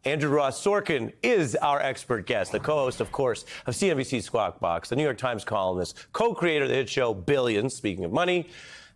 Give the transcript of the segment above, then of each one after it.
Andrew Ross Sorkin is our expert guest, the co-host, of course, of CNBC's Squawk Box, the New York Times columnist, co-creator of the hit show Billions, speaking of money,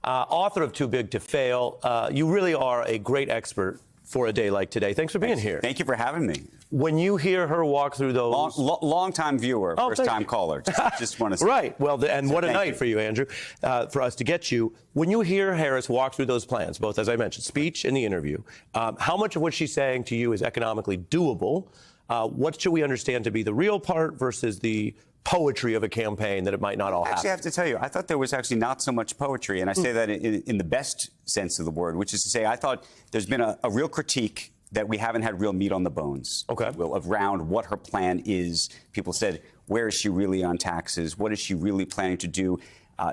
author of Too Big to Fail. You really are a great expert for a day like today. Thanks for being here. Thank you for having me. When you hear her walk through those... Long-time viewer, first-time caller. Just want to say. Right. Well, and what a night for you, Andrew, for us to get you. When you hear Harris walk through those plans, both, as I mentioned, speech and the interview, how much of what she's saying to you is economically doable? What should we understand to be the real part versus the poetry of a campaign that it might not all happen? Actually, I have to tell you, I thought there was actually not so much poetry, and I say that in the best sense of the word, which is to say I thought there's been a real critique that we haven't had real meat on the bones, around what her plan is. People said, where is she really on taxes? What is she really planning to do?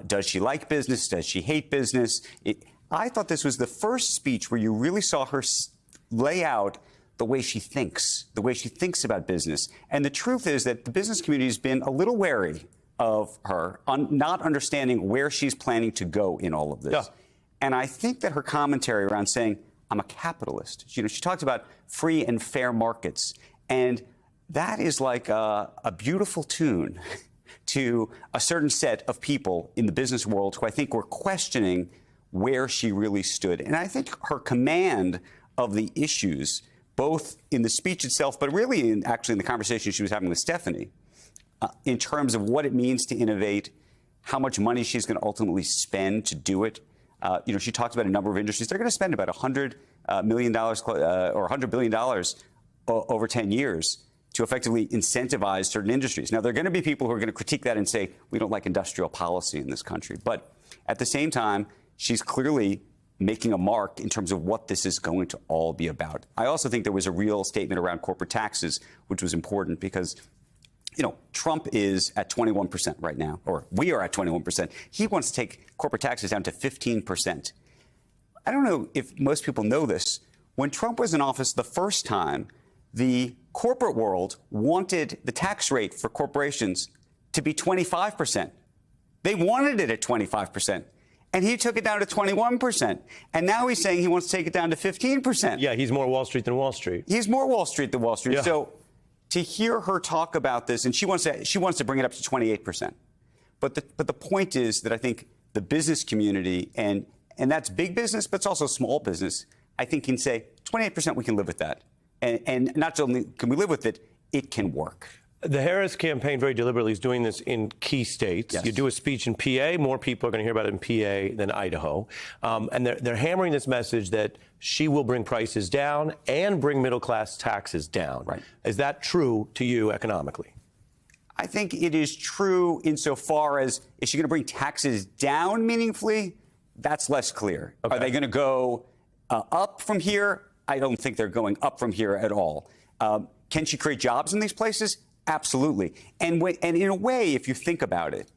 Does she like business? Does she hate business? I thought this was the first speech where you really saw her lay out the way she thinks about business. And the truth is that the business community has been a little wary of her, not understanding where she's planning to go in all of this. Yeah. And I think that her commentary around saying, I'm a capitalist. She talks about free and fair markets. And that is like a beautiful tune to a certain set of people in the business world who I think were questioning where she really stood. And I think her command of the issues, both in the speech itself, but really actually in the conversation she was having with Stephanie, in terms of what it means to innovate, how much money she's going to ultimately spend to do it. She talks about a number of industries. They're going to spend about $100 million or $100 billion over 10 years to effectively incentivize certain industries. Now, there are going to be people who are going to critique that and say, we don't like industrial policy in this country. But at the same time, she's clearly making a mark in terms of what this is going to all be about. I also think there was a real statement around corporate taxes, which was important because Trump is at 21% right now, or we are at 21%. He wants to take corporate taxes down to 15%. I don't know if most people know this. When Trump was in office the first time, the corporate world wanted the tax rate for corporations to be 25%. They wanted it at 25%. And he took it down to 21%. And now he's saying he wants to take it down to 15%. Yeah, he's more Wall Street than Wall Street. He's more Wall Street than Wall Street. Yeah. So to hear her talk about this, and she wants to bring it up to 28%. But the point is that I think the business community, and that's big business, but it's also small business, I think can say 28% we can live with that. And not only can we live with it, it can work. The Harris campaign very deliberately is doing this in key states. Yes. You do a speech in PA, more people are going to hear about it in PA than Idaho. And they're hammering this message that she will bring prices down and bring middle-class taxes down. Right. Is that true to you economically? I think it is true insofar as, is she going to bring taxes down meaningfully? That's less clear. Okay. Are they going to go up from here? I don't think they're going up from here at all. Can she create jobs in these places? Absolutely. And in a way, if you think about it,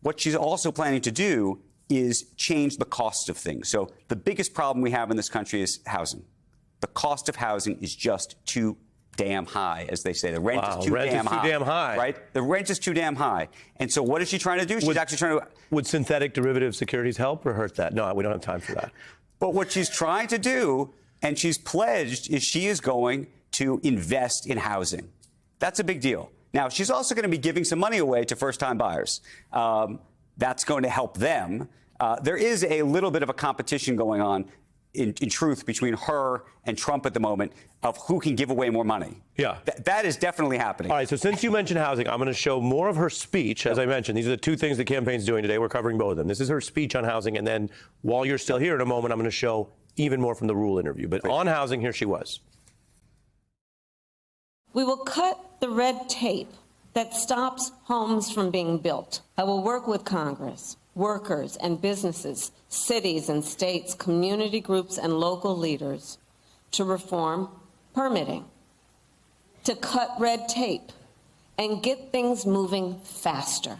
what she's also planning to do is change the cost of things. So the biggest problem we have in this country is housing. The cost of housing is just too damn high, as they say. The rent is too damn high. Right? The rent is too damn high. And so what is she trying to do? She's actually trying to... Would synthetic derivative securities help or hurt that? No, we don't have time for that. But what she's trying to do, and she's pledged, is she is going to invest in housing. That's a big deal. Now, she's also going to be giving some money away to first-time buyers. That's going to help them. There is a little bit of a competition going on, in truth, between her and Trump at the moment of who can give away more money. Yeah. That is definitely happening. All right, so since you mentioned housing, I'm going to show more of her speech. As I mentioned, these are the two things the campaign's doing today. We're covering both of them. This is her speech on housing, and then while you're still here in a moment, I'm going to show even more from the Rule interview. But on housing, here she was. We will cut the red tape that stops homes from being built. I will work with Congress, workers and businesses, cities and states, community groups and local leaders to reform permitting, to cut red tape and get things moving faster.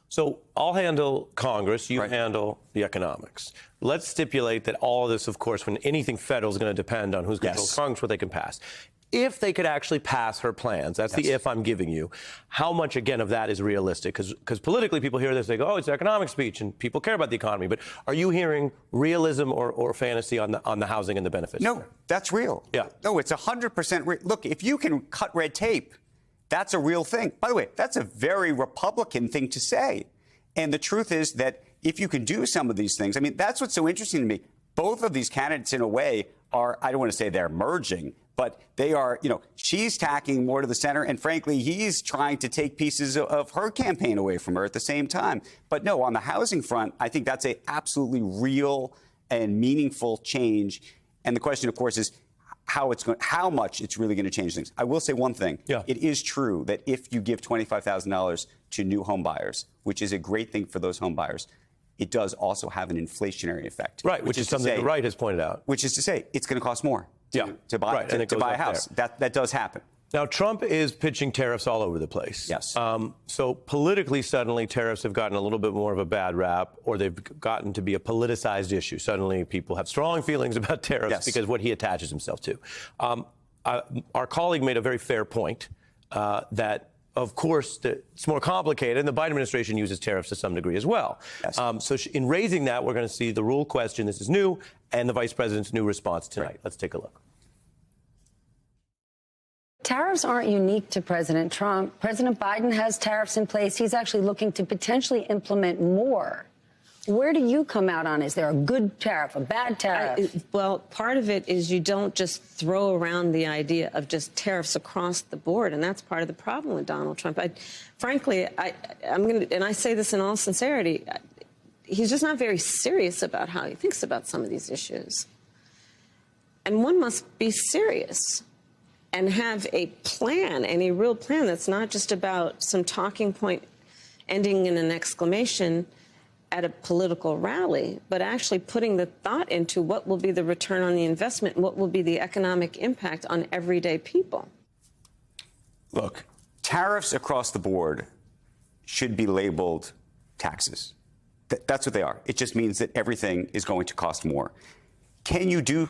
So I'll handle Congress, you handle the economics. Let's stipulate that all of this, of course, when anything federal is going to depend on who's going to control Congress, what they can pass. if they could actually pass her plans, that's the if I'm giving you, how much, again, of that is realistic? Because politically, people hear this, they go, oh, it's economic speech, and people care about the economy. But are you hearing realism or fantasy on the housing and the benefits? No, that's real. Yeah. No, it's 100% real. Look, if you can cut red tape, that's a real thing. By the way, that's a very Republican thing to say. And the truth is that if you can do some of these things, I mean, that's what's so interesting to me. Both of these candidates, in a way, are, I don't want to say they're merging, but they are, she's tacking more to the center. And frankly, he's trying to take pieces of her campaign away from her at the same time. But no, on the housing front, I think that's a absolutely real and meaningful change. And the question, of course, is how much it's really going to change things. I will say one thing. Yeah. It is true that if you give $25,000 to new home buyers, which is a great thing for those home buyers, it does also have an inflationary effect. Right, which is something the right has pointed out. Which is to say, it's going to cost more to buy a house. That does happen. Now, Trump is pitching tariffs all over the place. Yes. So politically, suddenly, tariffs have gotten a little bit more of a bad rap, or they've gotten to be a politicized issue. Suddenly, people have strong feelings about tariffs because what he attaches himself to. Our colleague made a very fair point that, of course, it's more complicated, and the Biden administration uses tariffs to some degree as well. Yes. So in raising that, we're going to see the rule question, this is new, and the vice president's new response tonight. Right. Let's take a look. Tariffs aren't unique to President Trump. President Biden has tariffs in place. He's actually looking to potentially implement more. Where do you come out on? Is there a good tariff, a bad tariff? Well, part of it is you don't just throw around the idea of just tariffs across the board, and that's part of the problem with Donald Trump. Frankly, I'm going to, and I say this in all sincerity, he's just not very serious about how he thinks about some of these issues. And one must be serious and have a plan, and a real plan that's not just about some talking point ending in an exclamation at a political rally, but actually putting the thought into what will be the return on the investment and what will be the economic impact on everyday people. Look, tariffs across the board should be labeled taxes. That's what they are. It just means that everything is going to cost more. Can you do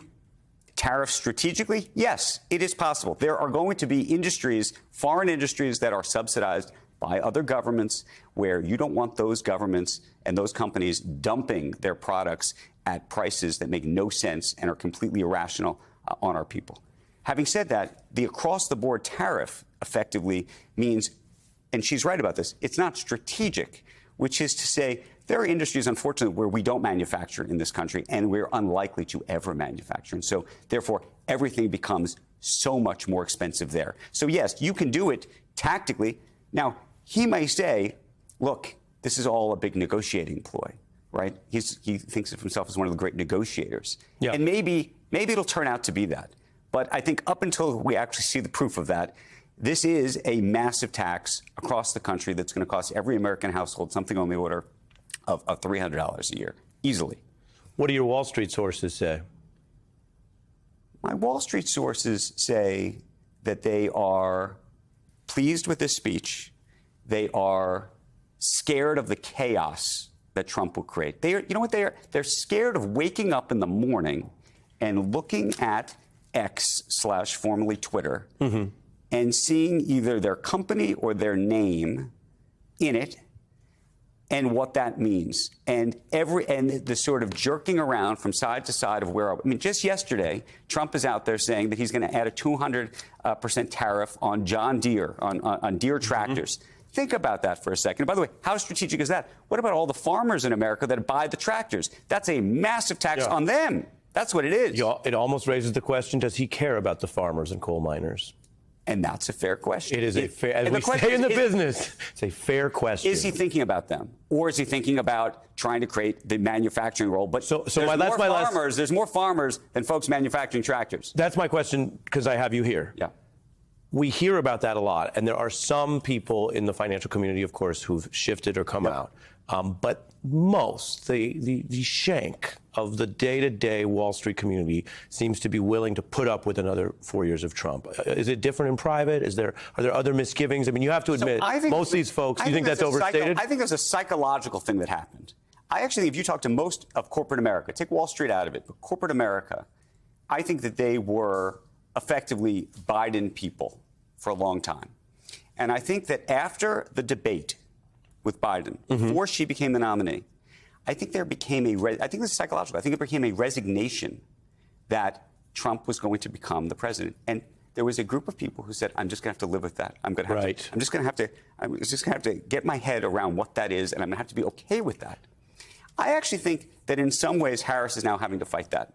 tariffs strategically? Yes, it is possible. There are going to be industries, foreign industries, that are subsidized by other governments where you don't want those governments and those companies dumping their products at prices that make no sense and are completely irrational on our people. Having said that, the across-the-board tariff effectively means, and she's right about this, it's not strategic, which is to say there are industries, unfortunately, where we don't manufacture in this country, and we're unlikely to ever manufacture. And so, therefore, everything becomes so much more expensive there. So, yes, you can do it tactically. Now, he may say, look, this is all a big negotiating ploy, right? He thinks of himself as one of the great negotiators. Yeah. And maybe it'll turn out to be that. But I think up until we actually see the proof of that, this is a massive tax across the country that's going to cost every American household something on the order of $300 a year, easily. What do your Wall Street sources say? My Wall Street sources say that they are pleased with this speech. They are scared of the chaos that Trump will create. You know what they are? They're scared of waking up in the morning and looking at X / formerly Twitter and seeing either their company or their name in it and what that means. And the sort of jerking around from side to side of where, I mean, just yesterday, Trump is out there saying that he's going to add a 200% tariff on John Deere, on Deere tractors. Think about that for a second. And by the way, how strategic is that? What about all the farmers in America that buy the tractors? That's a massive tax on them. That's what it is. It almost raises the question, does he care about the farmers and coal miners? And that's a fair question. It is a fair, as we say in the business, it's a fair question. Is he thinking about them? Or is he thinking about trying to create the manufacturing role? But there's more farmers than folks manufacturing tractors. That's my question, because I have you here. Yeah. We hear about that a lot, and there are some people in the financial community, of course, who've shifted or come out. But most, the shank of the day-to-day Wall Street community seems to be willing to put up with another 4 years of Trump. Is it different in private? Are there other misgivings? I mean, you have to admit, most of these folks, you think that's overstated? I think there's a psychological thing that happened. I actually think if you talk to most of corporate America, take Wall Street out of it, but corporate America, I think that they were effectively Biden people for a long time. And I think that after the debate with Biden, before she became the nominee, I think there became I think this is psychological. I think there became a resignation that Trump was going to become the president. And there was a group of people who said, I'm just going to have to live with that. I'm just going to have to get my head around what that is, and I'm going to have to be okay with that. I actually think that in some ways Harris is now having to fight that.